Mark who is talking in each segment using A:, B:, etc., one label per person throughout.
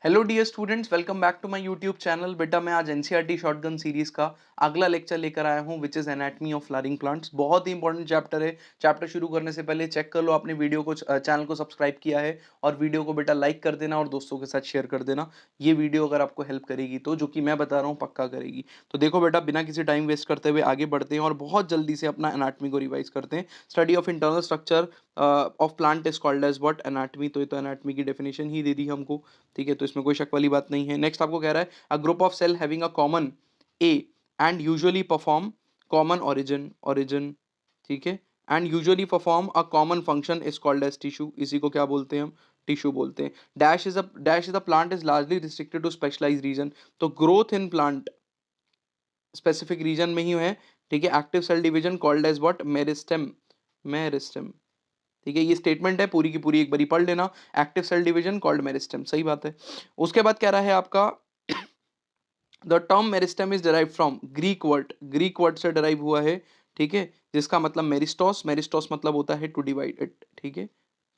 A: Hello dear students, welcome back to my YouTube channel. बेटा मैं आज एनसीईआरटी शॉटगन सीरीज का अगला लेक्चर लेकर आया हूं which is anatomy of flowering plants. बहुत ही इंपॉर्टेंट चैप्टर है। चैप्टर शुरू करने से पहले चेक कर लो आपने वीडियो को चैनल को सब्सक्राइब किया है, और वीडियो को बेटा लाइक कर देना और दोस्तों के साथ शेयर कर देना। ये वीडियो अगर आपको हेल्प करेगी तो, जो कि मैं बता रहा हूँ पक्का करेगी। तो देखो बेटा, बिना किसी टाइम वेस्ट करते हुए आगे बढ़ते हैं और बहुत जल्दी से अपना एनाटॉमी को रिवाइज करते हैं। Study of internal structure of plant is called as what? Anatomy. तो ये तो एनाटॉमी की डेफिनेशन ही दे दी हमको, ठीक है, तो इसमें कोई शक वाली बात नहीं है। नेक्स्ट आपको कह रहा है a group of cell having a common A and usually perform common origin, ठीक है, and usually perform a common function is called as tissue. इसी को क्या बोलते हैं हम? टिश्यू बोलते हैं। Dash is a plant is largely restricted to specialize region. तो growth in plant specific region में ही है, ठीक है। Active cell division called as what? Meristem, ठीक है। ये स्टेटमेंट है, पूरी की पूरी एक बारी पढ़ लेना। Active cell division called meristem, सही बात है। उसके बाद कह रहा है आपका the term meristem is derive from Greek word से डिराइव हुआ है, ठीक है, जिसका मतलब मेरिस्टोस मतलब होता है टू डिवाइड इट, ठीक है,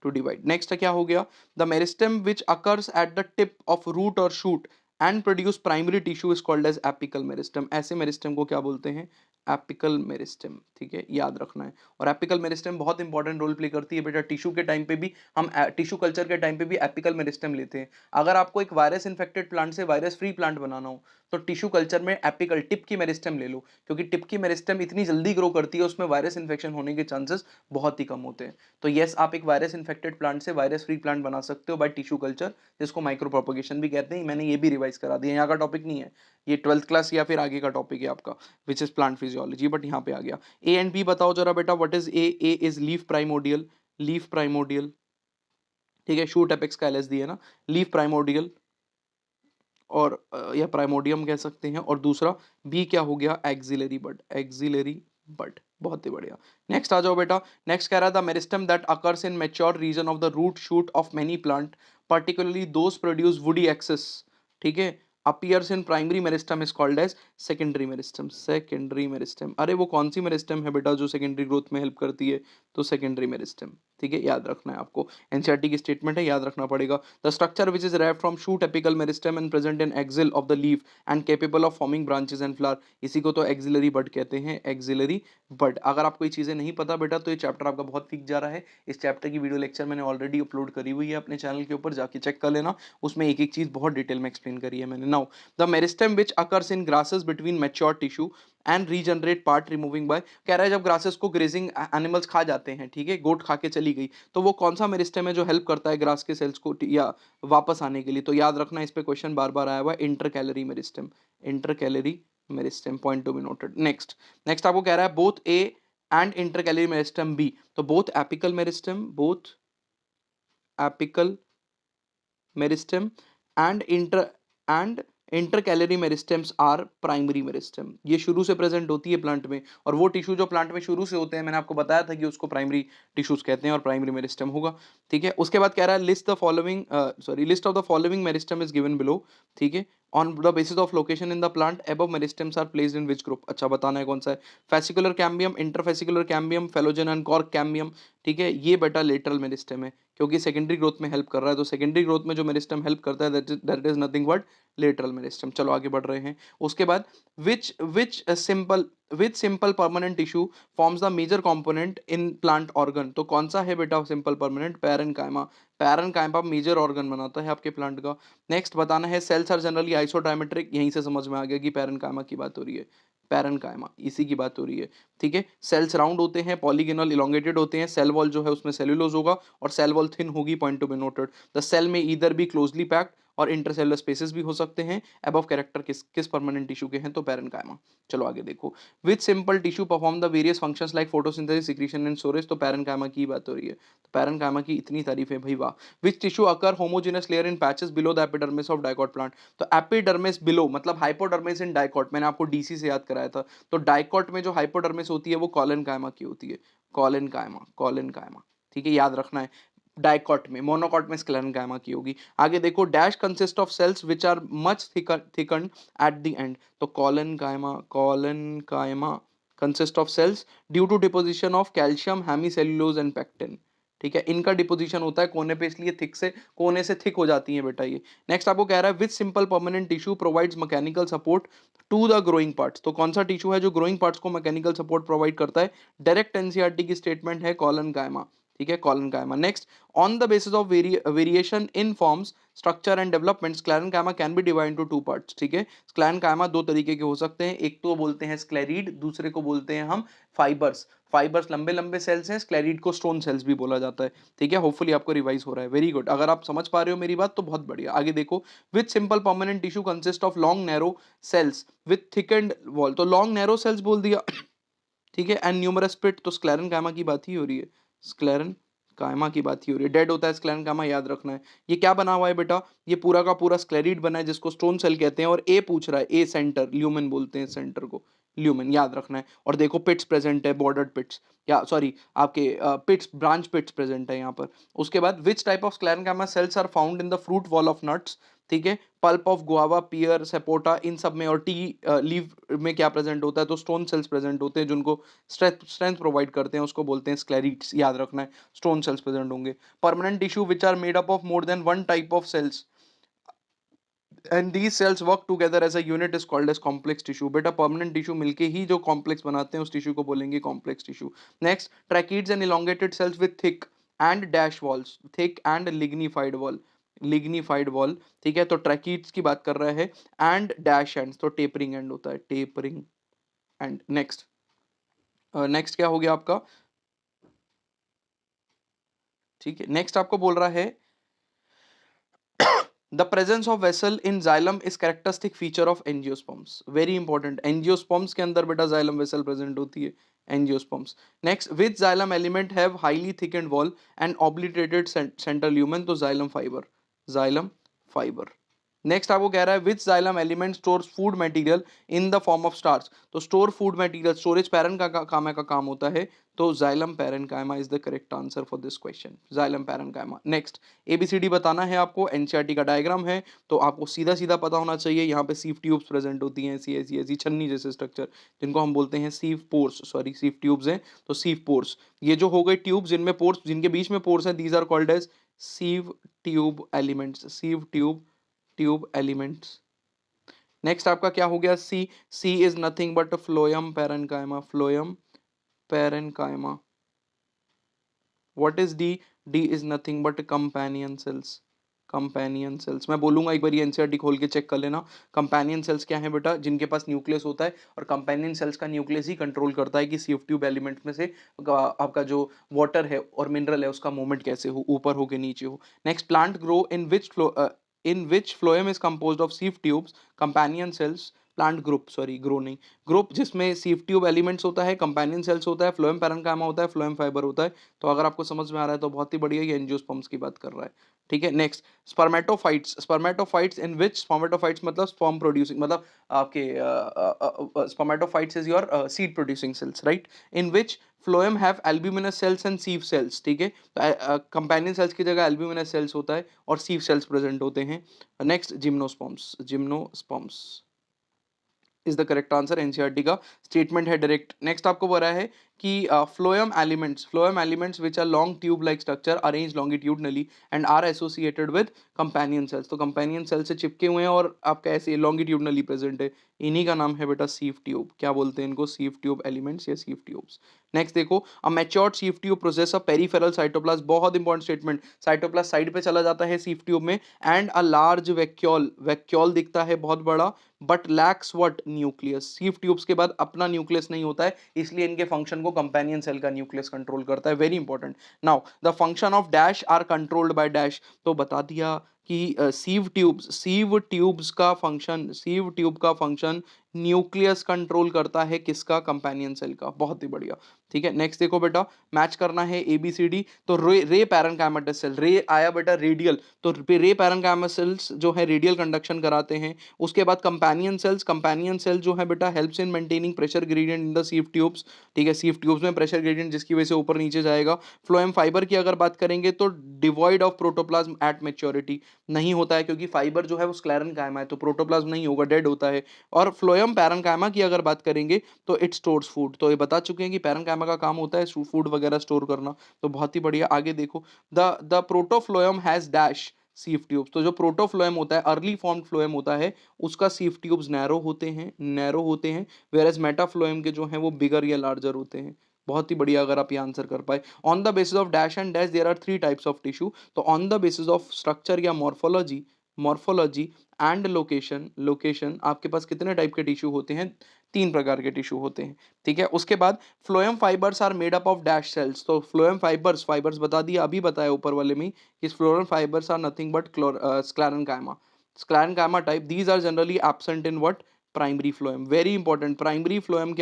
A: टू डिवाइड। नेक्स्ट क्या हो गया? The meristem which occurs at the tip of root और shoot and produce primary tissue is called as apical meristem. ऐसे मेरिस्टेम को क्या बोलते हैं? एपिकल मेरिस्टेम, ठीक है, याद रखना है। और एपिकल मेरिस्टेम बहुत इंपॉर्टेंट रोल प्ले करती है बेटा। टिश्यू के टाइम पे भी हम टिश्यू कल्चर के टाइम पे भी एपिकल मेरिस्टेम लेते हैं। अगर आपको एक वायरस इन्फेक्टेड प्लांट से वायरस फ्री प्लांट बनाना हो तो टिश्यू कल्चर में एपिकल टिप की मेरिस्टेम ले लो, क्योंकि टिप की मेरिस्टेम इतनी जल्दी ग्रो करती है, उसमें वायरस इन्फेक्शन होने के चांसेस बहुत ही कम होते हैं। तो यस, आप एक वायरस इन्फेक्टेड प्लांट से वायरस फ्री प्लांट बना सकते हो बाय टिश्यू कल्चर, जिसको माइक्रो प्रोपोगेशन भी कहते हैं। मैंने ये भी रिवाइज करा दिया, यहाँ का टॉपिक नहीं है, ये 12th क्लास या फिर आगे का टॉपिक है आपका, which is plant physiology, but यहाँ पे आ गया। ए एंड बी बताओ जरा बेटा, what is a is leaf primordial, ठीक है, शूट एपेक्स का एलएसडी है ना, लीफ प्राइमोडियल, और या प्राइमोडियम कह सकते हैं। और दूसरा बी क्या हो गया? एक्सिलरी बड, बहुत ही बढ़िया। नेक्स्ट आ जाओ बेटा। नेक्स्ट कह रहा था meristem that occurs in mature region of the root shoot of many plant, particularly those produce woody axes, ठीक है, appears in primary meristem is called as secondary meristem. अरे वो कौन सी मेरिस्टम है बेटा जो सेकेंडरी ग्रोथ में हेल्प करती है? तो सेकेंडरी मेरिस्टम, ठीक है, याद रखना है आपको। एनसीईआरटी की स्टेटमेंट है, याद रखना पड़ेगा। The structure which is derived from shoot apical meristem and present in axil of the leaf and capable of forming branches and flower, इसी को तो एक्सिलरी बड कहते हैं, एक्सिलरी बड। अगर आपको ये चीजें नहीं पता बेटा तो ये चैप्टर आपका बहुत फीक जा रहा है। इस चैप्टर की वीडियो लेक्चर मैंने ऑलरेडी अपलोड करी हुई है अपने चैनल के ऊपर, जाके चेक कर लेना। उसमें एक एक चीज बहुत डिटेल में एक्सप्लेन करी है मैंने। Now the meristem which occurs in grasses between mature tissue and regenerate part removing by, कह रहा है जब ग्रासेस को ग्रेजिंग एनिमल्स खा जाते हैं, ठीक है, गोट खा के चली गई, तो वो कौन सा मेरिस्टेम है जो हेल्प करता है ग्रास के सेल्स को या वापस आने के लिए? तो याद रखना, इस पे क्वेश्चन बार बार आया हुआ है, inter meristem, point to be noted. Next आपको कह रहा है both A and inter meristem B, तो both apical meristem and inter meristems are primary meristem. ये शुरू से प्रेजेंट होती है प्लांट में, और वो टिश्यू जो प्लांट में शुरू से होते हैं, मैंने आपको बताया था कि उसको प्राइमरी टिश्यूज कहते हैं और प्राइमरी मेरिस्टेम होगा, ठीक है। उसके बाद कह रहा है list of the following meristem is given below, ठीक है, on the basis of location in the plant above meristems are placed in which group. अच्छा, बताना है कौन सा है? Fascicular cambium, interfascicular cambium, phellogen and cork cambium, ठीक है, ये बेटा लेटरल मेरिस्टेम है, क्योंकि सेकेंडरी ग्रोथ में हेल्प कर रहा है। तो सेकेंडरी ग्रोथ में जो मेरिस्टेम हेल्प करता है that is nothing but lateral meristem. चलो आगे बढ़ रहे हैं। उसके बाद which which simple which simple permanent tissue forms the major component in plant organ. तो कौन सा है बेटा simple permanent? Parenchyma major organ बनाता है आपके प्लांट का। नेक्स्ट बताना है सेल्स आर जनरली आइसोडायमेट्रिक, यहीं से समझ में आ गया कि पैरेनकाइमा की बात हो रही है, पैरेनकाइमा इसी की बात हो रही है, ठीक है। सेल्स राउंड होते हैं, पॉलीगोनल इलोंगेटेड होते हैं, सेल वॉल जो है उसमें सेल्यूलोज होगा और सेल वॉल थिन होगी, point to be noted. The cell में ईदर बी क्लोजली पैक्ड और इंटरसेलुलर स्पेसेस भी हो सकते हैं। अबव कैरेक्टर किस किस परमानेंट टिश्यू के हैं? तो पैरेनकाइमा। चलो आगे देखो, which simple tissue perform the various functions like photosynthesis, secretion and storage. तो पैरेनकाइमा की बात हो रही है, तो पैरेनकाइमा की इतनी तारीफ है भाई, वाह। Which tissue occur homogenous layer in patches below the epidermis of dicot plant. तो एपिडर्मिस बिलो मतलब हाइपोडर्मिस इन डाइकोट, मैंने आपको डीसी से याद कराया था। तो डाइकोट में जो हाइपोडर्मिस होती है वो कॉलन कायमा की होती है, कॉलन कायमा, ठीक है, याद रखना है। डाइकॉट में, मोनोकॉट में स्क्लेरेनकाइमा की होगी। आगे देखो, dash consist of cells which are much thicken at the end. तो collenchyma consist of cells due to deposition of calcium, hemicellulose and pectin, ठीक है, इनका डिपोजिशन होता है कोने पे, इसलिए थिक से कोने से थिक हो जाती है बेटा ये। नेक्स्ट आपको कह रहा है which simple permanent tissue provides mechanical support to the growing parts, तो कौन सा टिश्यू है जो ग्रोइंग पार्ट्स को मैकेनिकल सपोर्ट प्रोवाइड करता है? डायरेक्ट एनसीईआरटी की स्टेटमेंट है कॉलन कायमा, ठीक है, collenchyma. Next, on the basis of variation in forms structure and development sclerenchyma can be divide into two parts, ठीक है। स्क्लेरेनकाइमा दो तरीके के हो सकते हैं, एक तो बोलते हैं स्क्लेरीड, दूसरे को बोलते हैं हम फाइबर्स। फाइबर्स लंबे लंबे सेल्स हैं, स्क्लेरीड को स्टोन सेल्स भी बोला जाता है, ठीक है। होपफुली आपको रिवाइज हो रहा है, वेरी गुड। अगर आप समझ पा रहे हो मेरी बात तो बहुत बढ़िया। आगे देखो, with simple permanent tissue consist of long narrow sales with thickened wall, तो लॉन्ग नैरो सेल्स बोल दिया, ठीक है, एंड न्यूमरस पिट, तो स्क्लेरेनकाइमा की बात ही हो रही है, स्क्लेरन कायमा की बात ही हो रही है। डेड होता है स्क्लेरेनकाइमा, याद रखना है। ये क्या बना हुआ है बेटा? ये पूरा का पूरा स्क्लेरिड बना है जिसको स्टोन सेल कहते हैं, और ए पूछ रहा है, ए सेंटर, ल्यूमेन बोलते हैं सेंटर को, ल्यूमेन, याद रखना है। और देखो पिट्स प्रेजेंट है, बॉर्डर्ड पिट्स, या सॉरी आपके पिट्स, ब्रांच पिट्स प्रेजेंट है यहाँ पर। उसके बाद which type of sclerenchyma cells are found in the fruit wall of nuts, ठीक है, pulp of guava, pear, sapota, इन सब में। और टी लीव में क्या प्रेजेंट होता है? तो स्टोन सेल्स प्रेजेंट होते हैं जिनको स्ट्रेंथ प्रोवाइड करते हैं, उसको बोलते हैं स्क्लेरिड्स, याद रखना है, स्टोन सेल्स प्रेजेंट होंगे। Permanent tissue which are made up of more than one type of cells and these cells work together as a unit is called as complex tissue। बेटा परमानेंट टिश्यू मिलके ही जो complex बनाते हैं उस tissue को बोलेंगे complex tissue. Next, tracheids and elongated cells with thick and dash walls, thick and lignified wall, lignified wall, ठीक है। तो ट्रैकीड्स की बात कर रहा है, एंड डैश एंड, तो टेपरिंग एंड होता है, टेपरिंग एंड। नेक्स्ट, नेक्स्ट क्या हो गया आपका, ठीक है, नेक्स्ट आपको बोल रहा है The presence of vessel in xylem is characteristic feature of angiosperms, very important। angiosperms के अंदर बेटा xylem vessel present होती है, angiosperms। next, which xylem element have highly thickened wall and obliterated central lumen, तो xylem fiber, xylem fiber। Next आपको कह रहा है which xylem element stores food material in the form of starch, तो store food material, storage parenchyma का काम होता है, तो xylem parenchyma is the correct answer for this question, xylem parenchyma. Next, A B C D बताना है आपको, एनसीईआरटी का डायग्राम है, तो आपको सीधा सीधा पता होना चाहिए। यहाँ पे सीव ट्यूब्स प्रेजेंट होती हैं, ऐसी ऐसी ऐसी छन्नी जैसे स्ट्रक्चर, जिनको हम बोलते हैं सीव पोर्स, सॉरी सीव ट्यूब्स हैं, तो सीव पोर्स। ये जो हो गए ट्यूब्स जिनमें पोर्स, जिनके बीच में पोर्स है, these are called as sieve tube elements, sieve tube elements. Next आपका क्या हो गया, C, C is nothing but phloem parenchyma, phloem parenchyma. What is D, D is nothing but companion cells, companion cells. मैं बोलूंगा एक बार, NCERT खोल के check कर लेना। कंपेनियन सेल्स क्या है बेटा? जिनके पास न्यूक्लियस होता है, और कंपेनियन सेल्स का न्यूक्लियस ही कंट्रोल करता है कि सीएफ ट्यूब एलिमेंट में से आपका जो वाटर है और मिनरल है उसका मूवमेंट कैसे हो, ऊपर हो के नीचे हो। Next, plant grow in which phloem is composed of sieve tubes, companion cells, plant group, sorry grow नहीं, ग्रुप जिसमें सीव ट्यूब एलिमेंट्स होता है, कंपेनियन सेल्स होता है, फ्लोएम पैरेनकाइमा होता है, फ्लोएम फाइबर होता है। तो अगर आपको समझ में आ रहा है तो बहुत ही बढ़िया, ये एंजियोस्पर्म्स की बात कर रहा है, ठीक है। Next, spermatophytes, spermatophytes in which, spermatophytes मतलब स्पर्म प्रोड्यूसिंग, मतलब आपके spermatophytes is your seed producing cells, right, in which phloem have albuminous cells and sieve cells, ठीक है। कंपेनियन सेल्स की जगह एल्ब्यूमिनस सेल्स होता है और सीव सेल्स प्रेजेंट होते हैं। Next, gymnosperms, gymnosperms is the correct answer, NCERT का स्टेटमेंट है डायरेक्ट। नेक्स्ट आपको बोला है कि phloem elements which are long tube like structure arrange longitudinally and are associated with companion cells, तो कंपेनियन सेल से चिपके हुए हैं और आपका ऐसे लॉन्गिट्यूडनली प्रेजेंट है, इन्हीं का नाम है बेटा सीव ट्यूब। क्या बोलते हैं इनको? सीव ट्यूब एलिमेंट्स या सीव ट्यूब्स। नेक्स्ट देखो, a matured sieve tube process a peripheral cytoplasm, बहुत इंपॉर्टेंट स्टेटमेंट, साइटोप्लाज्म साइड पे चला जाता है सीव ट्यूब में, and a large vacuole, vacuole दिखता है बहुत बड़ा, but lacks what, nucleus. Sieve tubes के बाद अपना न्यूक्लियस नहीं होता है, इसलिए इनके फंक्शन को कंपेनियन सेल का न्यूक्लियस कंट्रोल करता है, very important. Now the function of dash are controlled by dash, तो बता दिया कि सीव ट्यूब्स का फंक्शन, सीव ट्यूब का फंक्शन न्यूक्लियस कंट्रोल करता है, किसका? कंपेनियन सेल का, बहुत ही बढ़िया, ठीक है। नेक्स्ट देखो बेटा, मैच करना है एबीसीडी, तो रे पैरेनकाइमेटस सेल, रे आया बेटा रेडियल, तो रे पैरेनकाइमेटस सेल्स जो है रेडियल कंडक्शन कराते हैं। उसके बाद कंपेनियन सेल्स, कंपेनियन सेल जो है बेटा helps in maintaining pressure gradient in the sieve tubes, ठीक है, सीव ट्यूब्स में प्रेशर ग्रेडियंट जिसकी वजह से ऊपर नीचे जाएगा। फ्लोएम फाइबर की अगर बात करेंगे तो devoid of protoplasm at maturity, नहीं होता है क्योंकि फाइबर जो है वो स्क्लेरेंकाइमा है, तो प्रोटोप्लाज्म नहीं होगा, डेड होता है। और फ्लोएम पैरेन्काइमा की अगर बात करेंगे तो इट स्टोर्स फूड, तो ये बता चुके हैं कि पैरेन्काइमा का काम होता है फूड वगैरह स्टोर करना। तो बहुत ही बढ़िया, आगे देखो, the protophloem has dash sieve tubes. तो जो प्रोटोफ्लोएम होता है, अर्ली फॉर्म्ड फ्लोएम होता है, उसका सीफ ट्यूब्स नैरो होते हैं, वेरएज मेटाफ्लोएम के जो हैं वो बिगर या लार्जर होते हैं। बहुत ही बढ़िया अगर आप ये आंसर कर पाए। On the basis of dash and dash there are three types of tissue. तो on the basis of structure या मॉर्फोलॉजी एंड लोकेशन आपके पास कितने टाइप के टिश्यू होते हैं? तीन प्रकार के टिश्यू होते हैं। ठीक है, उसके बाद phloem fibres are made up of dash cells. तो फ्लोएम फाइबर्स बता दिया, अभी बताया ऊपर वाले में कि phloem fibres are nothing but sclerenchyma type. These are generally absent in what? Primary phloem. Very important, primary phloem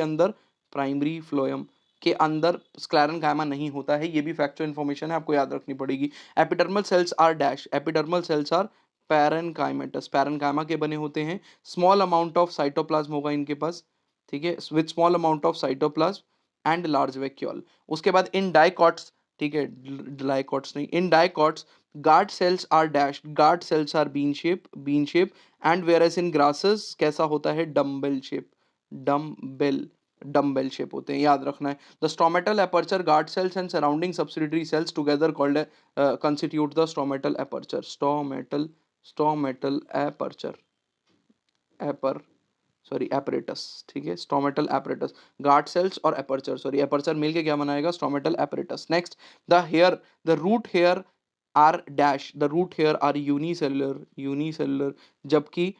A: के अंदर स्क्लेरेंकाइमा नहीं होता है, ये भी फैक्चुअल इंफॉर्मेशन है, आपको याद रखनी पड़ेगी। Epidermal cells are dash, epidermal cells are parenchymatous, parenchyma के बने होते हैं। स्मॉल अमाउंट ऑफ साइटोप्लाज्म होगा इनके पास, ठीक है, with small amount of cytoplasm and large vacuole. उसके बाद इन डाइकॉट्स, ठीक है, डाइकॉट्स नहीं, in dicots guard cells are dash, guard cells are bean shape and whereas in grasses कैसा होता है? डम्बेल शेप होते हैं, याद रखना है। The stomatal aperture, guard cells and surrounding subsidiary cells together called constitute the stomatal aperture. Stomatal aperture एपर sorry apparatus, ठीक है, स्टोमेटल एपरेटस, गार्ड सेल्स और एपर्चर, सॉरी एपर्चर मिल के क्या बनाएगा? Stomatal apparatus. Next, the root hair are dash, the root hair are unicellular, जबकि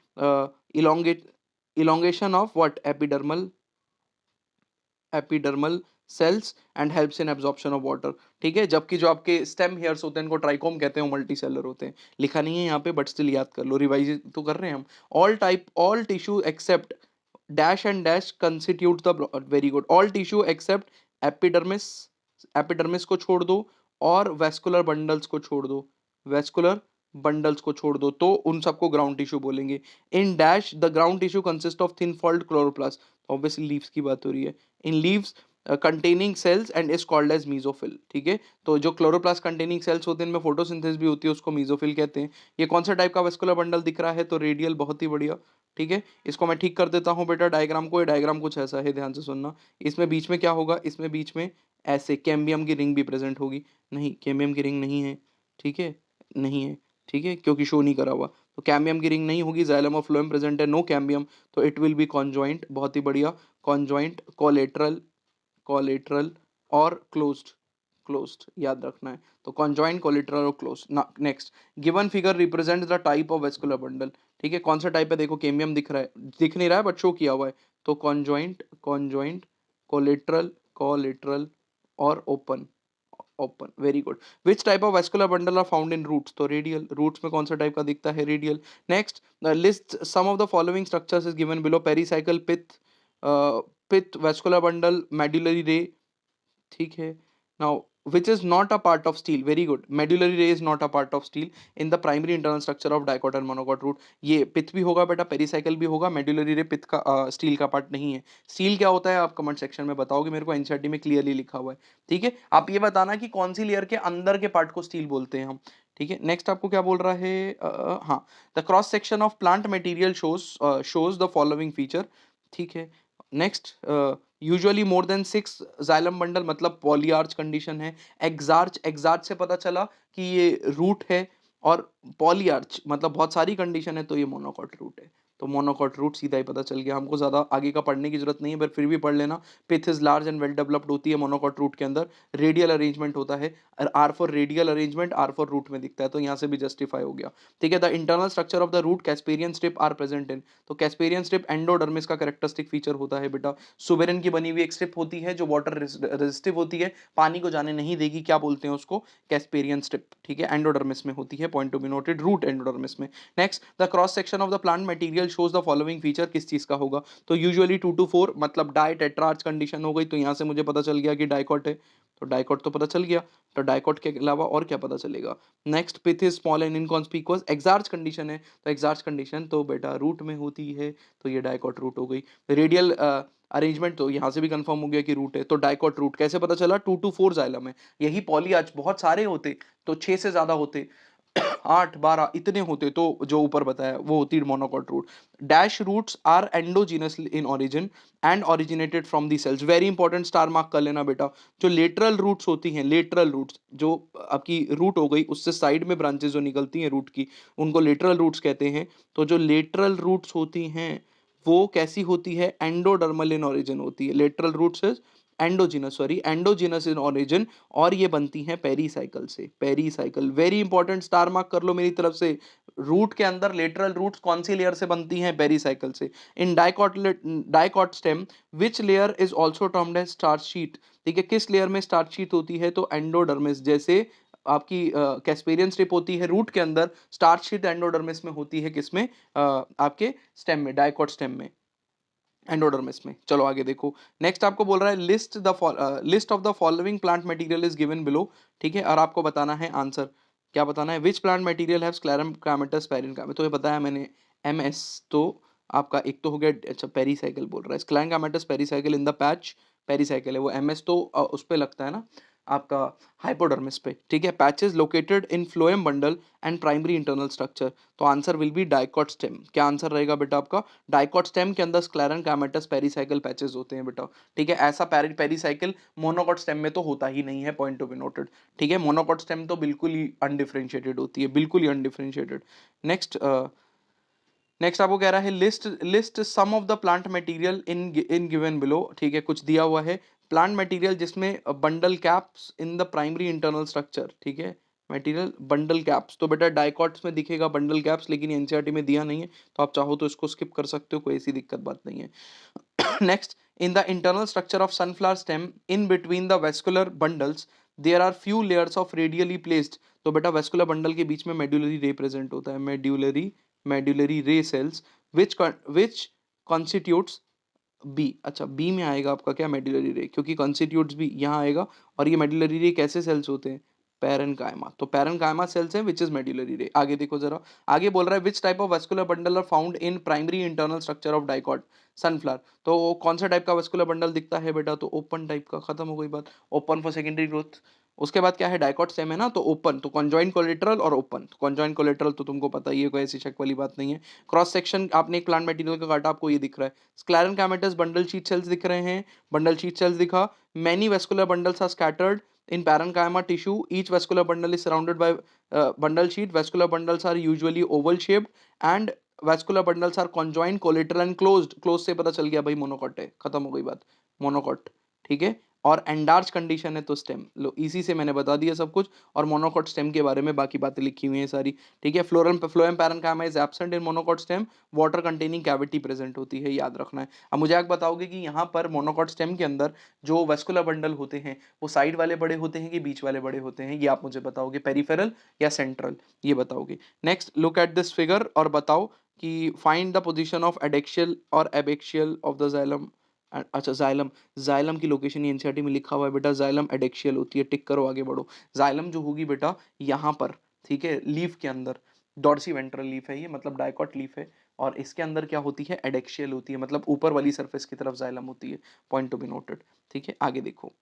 A: elongate elongation of what? Epidermal cells and helps in absorption of water. ठीक है, जबकि जो आपके स्टेम हेयर्स होते हैं इनको ट्राइकोम कहते हैं, मल्टी सेलर होते हैं। लिखा नहीं है यहाँ पे बट स्टिल याद कर लो, रिवाइज तो कर रहे हैं हम। All tissue except dash and dash constitute the, very good, all tissue except epidermis, epidermis को छोड़ दो और वेस्कुलर बंडल्स को छोड़ दो, तो उन सबको ग्राउंड टिश्यू बोलेंगे। In dash the ground tissue consist of thin fold chloroplast, obviously leaves की बात हो रही है। In leaves containing cells and is called as mesophyll. ठीक है, तो जो क्लोरोप्लास्ट कंटेनिंग सेल्स होते हैं इनमें फोटोसिंथेसिस भी होती है, उसको मीजोफिल कहते हैं। ये कौन सा टाइप का वेस्कुलर बंडल दिख रहा है? तो रेडियल, बहुत ही बढ़िया। ठीक है, इसको मैं ठीक कर देता हूँ बेटा डायग्राम को। ये डायग्राम कुछ ऐसा है, ध्यान से सुनना। इसमें बीच में क्या होगा? इसमें बीच में ऐसे कैम्बियम की रिंग भी प्रेजेंट होगी। नहीं, कैम्बियम की रिंग नहीं है, ठीक है, नहीं है, ठीक है, क्योंकि शो नहीं करा हुआ, तो कैम्बियम की रिंग नहीं होगी। जाइलम और फ्लोएम प्रेजेंट है, नो कैम्बियम, तो इट विल बी कॉन्जॉइंट, बहुत ही बढ़िया, कॉन्जॉइंट, कोलेटरल और क्लोज्ड याद रखना है। तो कॉन्जॉइंट, कोलेटरल और closed. Next, given figure represent the type of vascular bundle. ठीक है, कौन सा टाइप है? देखो कैम्बियम दिख रहा है, दिख नहीं रहा है बट शो किया हुआ है, तो कॉन्जॉइंट, कोलेटरल और open, very good. Which type of vascular bundle are found in roots? तो रेडियल, रूट्स में कौन सा टाइप का दिखता है? Radial. Next, list some of the following structures is given below, pericycle, pith, vascular bundle, medullary ray. ठीक है, now which is not a part of stele? Very good, medullary ray is not a part of stele in the primary internal structure of dicot and monocot root. ये pith भी होगा बेटा, pericycle भी होगा, medullary रे पिथ का steel का part नहीं है। स्टील क्या होता है आप कमेंट सेक्शन में बताओगे मेरे को, एनसीईआरटी में क्लियरली लिखा हुआ है। ठीक है, आप ये बताना कि कौन सी लेयर के अंदर के पार्ट को स्टील बोलते हैं हम। ठीक है, नेक्स्ट आपको क्या बोल रहा है? हाँ, the cross section of plant material shows the following feature. ठीक है, next, usually more than 6 xylem bundle, मतलब पॉलीआर्च कंडीशन है। एग्जार्च से पता चला कि ये रूट है, और पॉलीआर्च मतलब बहुत सारी कंडीशन है, तो ये मोनोकॉट रूट है। तो मोनोकॉट रूट सीधा ही पता चल गया हमको, ज्यादा आगे का पढ़ने की जरूरत नहीं है, पर फिर भी पढ़ लेना। Pith is large and well developed होती है मोनोकॉट रूट के अंदर, रेडियल अरेंजमेंट होता है, R for radial arrangement, R for root में दिखता है, तो यहाँ से भी जस्टिफाई हो गया। ठीक है, the internal structure of the root Casparian strip are present in. तो कैस्पेरियन स्ट्रिप एंडोडर्मिस का कैरेक्टरिस्टिक फीचर होता है बेटा। सुबेरिन की बनी हुई एक स्ट्रिप होती है जो वाटर रेजिस्टिव होती है, पानी को जाने नहीं देगी, क्या बोलते हैं उसको? Casparian strip. ठीक है, एंडोडर्मिस में होती है, point to be noted, root endodermis में। Next, the cross section of the plant material shows the following feature, किस चीज का होगा? तो यूजुअली 2 to 4, मतलब डाई टेट्रार्च कंडीशन हो गई, तो यहां से मुझे पता चल गया कि डाइकॉट है, तो डाइकॉट तो पता चल गया। तो डाइकॉट के अलावा और क्या पता चलेगा? Next, pith is small and inconspicuous, exarch condition है, तो एक्सार्च कंडीशन तो बेटा रूट में होती है, तो ये डाइकॉट रूट हो गई। रेडियल अरेंजमेंट तो यहाँ से भी कंफर्म हो गया कि रूट है, तो डाइकॉट रूट कैसे पता चला? 2 to 4 जाइलम है, यही पॉलीआर्च बहुत सारे होते तो 6 से ज्यादा होते, 8 12 इतने होते, तो जो ऊपर बताया वो होती है monocot root. Dash roots are endogenous in origin and originated from the cells. Very important, star mark कर लेना बेटा। जो लेटरल रूट्स होती हैं, लेटरल रूट्स जो आपकी रूट हो गई उससे साइड में ब्रांचेस जो निकलती हैं रूट की, उनको लेटरल रूट्स कहते हैं। तो जो लेटरल रूट्स होती हैं वो कैसी होती है, एंडोडर्मल इन ओरिजिन होती है। Lateral roots endogenous, sorry endogenous in origin, और ये बनती हैं पेरीसाइकिल से। Pericycle very important, star mark कर लो मेरी तरफ से। रूट के अंदर लेटरल रूट्स कौन सी लेयर से बनती हैं, पेरीसाइकिल से। In dicot stem which layer is also termed as starch sheath. ठीक है, किस लेयर में स्टार्च शीट होती है, तो एंडोडर्मिस। जैसे आपकी कैस्पेरियन स्ट्रिप होती है रूट के अंदर, स्टार्च शीट एंडोडर्मिस में होती है, किसमें, आपके स्टेम में, डाइकॉट स्टेम में, एंडोडर्मिस में। चलो आगे देखो। नेक्स्ट आपको बोल रहा है list of the following plant material is given below. ठीक है, और आपको बताना है आंसर। क्या बताना है, which plant material have sclerenchymatous parenchyma. तो ये बताया मैंने, MS। तो आपका एक तो हो गया, अच्छा पेरीसाइकिल बोल रहा है, sclerenchymatous pericycle in the patch. Pericycle है वो, MS तो उस पे लगता है ना आपका, हाइपोडर्मिस पे। ठीक है, patches located in phloem bundle and primary internal structure. तो answer will be dicot stem. क्या आंसर रहेगा बेटा आपका, डाइकॉट स्टेम के अंदर स्क्लेरन कामेटस पेरीसाइकिल पैचेस होते हैं बेटा। ठीक है, ऐसा पेरीसाइकिल मोनोकॉट स्टेम में तो होता ही नहीं है, पॉइंट टू बी नोटेड। ठीक है, मोनोकॉट स्टेम तो बिल्कुल ही अनडिफरेंशिएटेड होती है, बिल्कुल ही अनडिफरेंशिएटेड। नेक्स्ट, नेक्स्ट आपको कह रहा है list some of the plant material in given below. ठीक है, कुछ दिया हुआ है प्लांट मटेरियल जिसमें bundle caps in the primary internal structure. ठीक है, मटेरियल बंडल कैप्स, तो बेटा डाइकॉट्स में दिखेगा बंडल कैप्स, लेकिन एनसीईआरटी में दिया नहीं है, तो आप चाहो तो इसको स्किप कर सकते हो, कोई ऐसी दिक्कत बात नहीं है। Next, in the internal structure of sunflower stem in between the vascular bundles there are few layers of radially placed. तो बेटा वेस्कुलर बंडल के बीच में मेड्यूलरी रे प्रेजेंट होता है, मेड्यूलरी रे सेल्स विच कॉन्स्टिट्यूट्स बी। अच्छा, बी में आएगा आपका क्या, मेडुलरी रे, क्योंकि कॉन्स्टिट्यूट्स भी यहाँ आएगा। और ये मेडुलरी रे कैसे सेल्स होते हैं, पैरेनकाइमा। तो पैरेनकाइमा सेल्स हैं विच इज मेडुलरी रे। आगे देखो जरा, आगे बोल रहा है which type of vascular bundle are found in primary internal structure of dicot sunflower. तो कौन सा टाइप का वेस्कुलर बंडल दिखता है बेटा, तो ओपन टाइप का, खत्म हो गई बात, ओपन फॉर सेकेंडरी ग्रोथ। उसके बाद क्या है, डाइकॉट स्टेम है ना, तो ओपन, तो कॉन्जॉइंट कोलेटरल और ओपन। कॉन्जॉइंट कोलेटरल तो तुमको पता ही है, कोई ऐसी शक वाली बात नहीं है। क्रॉस सेक्शन आपने एक प्लांट मटेरियल का काटा, आपको ये दिख रहा है, sclerenchymatous bundle sheath cells दिख रहे हैं, बंडल शीट सेल्स दिखा। Many vascular bundles are scattered in parenchyma tissue. Each vascular bundle is surrounded by bundle sheet. Vascular bundles are usually oval shaped and vascular bundles are conjoined, collateral and closed. Closed से पता चल गया भाई monocot है, खत्म हो गई बात, मोनोकॉट। ठीक है, और एंडार्च कंडीशन है तो स्टेम। लो इसी से मैंने बता दिया सब कुछ, और मोनोकॉट स्टेम के बारे में बाकी बातें लिखी हुई हैं सारी। ठीक है, phloem parenchyma is absent in monocot stem, water containing cavity present होती है, याद रखना है। अब मुझे आप बताओगे कि यहाँ पर मोनोकॉट स्टेम के अंदर जो वेस्कुलर बंडल होते हैं वो साइड वाले बड़े होते हैं कि बीच वाले बड़े होते हैं, ये आप मुझे बताओगे, पेरिफेरल या सेंट्रल, ये बताओगे। Next, look at this figure और बताओ कि फाइंड द पोजीशन ऑफ एडेक्शियल और एबेक्शियल ऑफ द जाइलम। अच्छा, जाइलम, जाइलम की लोकेशन एनसीईआरटी में लिखा हुआ है बेटा, जाइलम एडेक्शियल होती है, टिक करो, आगे बढ़ो। जाइलम जो होगी बेटा यहाँ पर, ठीक है, लीफ के अंदर, डॉर्सी वेंट्रल लीफ है ये, मतलब डाइकॉट लीफ है, और इसके अंदर क्या होती है, एडेक्शियल होती है, मतलब ऊपर वाली सरफेस की तरफ जाइलम होती है, पॉइंट टू बी नोटेड। ठीक है, आगे देखो।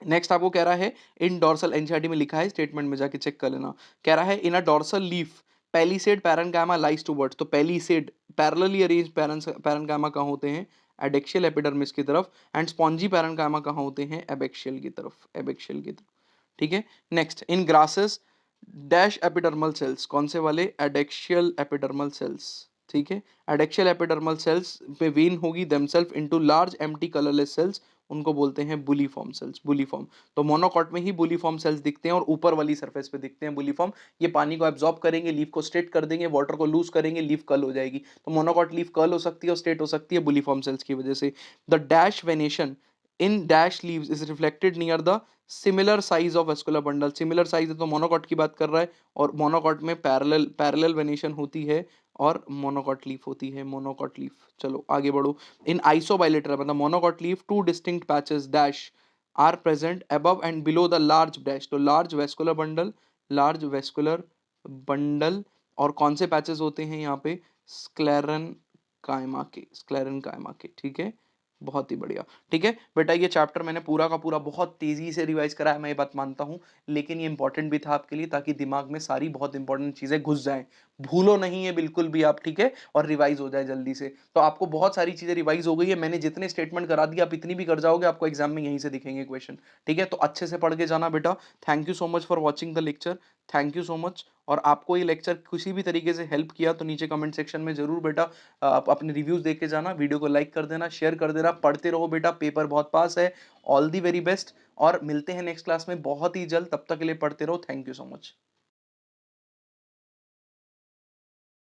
A: नेक्स्ट आपको कह रहा है इन डॉर्सल, एनसीईआरटी में लिखा है, स्टेटमेंट में जाके चेक कर लेना। कह रहा है in a dorsal leaf palisade parenchyma lies towards. तो पेलिसेड पैरेलली अरेंज पैरेन्काइमा कहाँ होते हैं, एडेक्शियल एपिडर्मिस की तरफ, एंड स्पॉन्जी पैरेन्काइमा कहाँ होते हैं, एबेक्शियल की तरफ, एबेक्शियल की तरफ। ठीक है, next, in grasses dash epidermal cells, कौन से वाले, एडेक्शियल एपिडर्मल सेल्स। ठीक है, एडेक्शियल एपिडर्मल सेल्स पे वीन होगी themselves into large empty colourless cells, उनको बोलते हैं बुलीफॉर्म सेल्स, बुलीफॉर्म। तो मोनोकॉट में ही बुलीफॉर्म सेल्स दिखते हैं और ऊपर वाली सरफेस पे दिखते हैं बुलीफॉर्म। ये पानी को एब्जॉर्ब करेंगे, लीफ को स्ट्रेट कर देंगे, वाटर को लूज करेंगे, लीफ कर्ल हो जाएगी। तो मोनोकॉट लीफ कर्ल हो सकती है और स्ट्रेट हो सकती है बुलीफॉर्म सेल्स की वजह से। The dash venation in dash leaves is reflected near the similar size of vascular bundle. Similar size है तो मोनोकॉट की बात कर रहा है, और मोनोकॉट में पैरेलल पैरेलल वेनेशन होती है और मोनोकॉट लीफ होती है, मोनोकॉट लीफ। चलो आगे बढ़ो। इन आइसोबाइलेटरल मतलब monocot leaf two distinct patches dash are present above and below the large dash. तो large vascular bundle, large vascular bundle, और कौन से पैचेस होते हैं यहाँ पे, स्क्लेरन कायमा के, स्क्लेरन कायमा के। ठीक है, बहुत ही बढ़िया। ठीक है, बेटा ये चैप्टर मैंने पूरा का पूरा बहुत तेज़ी से रिवाइज़ करा है, मैं ये बात मानता हूँ, लेकिन ये इम्पोर्टेंट भी था आपके लिए ताकि दिमाग में सारी बहुत इम्पोर्टेंट चीज़ें घुस जाएँ। भूलो नहीं है बिल्कुल भी आप, ठीक है? और रिवाइज़ हो जाए जल्दी से। तो आपको बहुत सारी चीज़ें रिवाइज़ हो गई है, मैंने जितने स्टेटमेंट करा दिए आप इतनी भी कर जाओगे, आपको एग्ज़ाम में यहीं से दिखेंगे क्वेश्चन। ठीक है? तो अच्छे से पढ़ के जाना बेटा। Thank you so much for watching the lecture. Thank you so much. और आपको ये लेक्चर किसी भी तरीके से हेल्प किया तो नीचे कमेंट सेक्शन में ज़रूर बेटा आप अपने रिव्यूज़ देके जाना, वीडियो को लाइक कर देना, शेयर कर देना, पढ़ते रहो बेटा, पेपर बहुत पास है। ऑल द वेरी बेस्ट और मिलते हैं नेक्स्ट क्लास में बहुत ही जल्द, तब तक के लिए पढ़ते रहो। Thank you so much.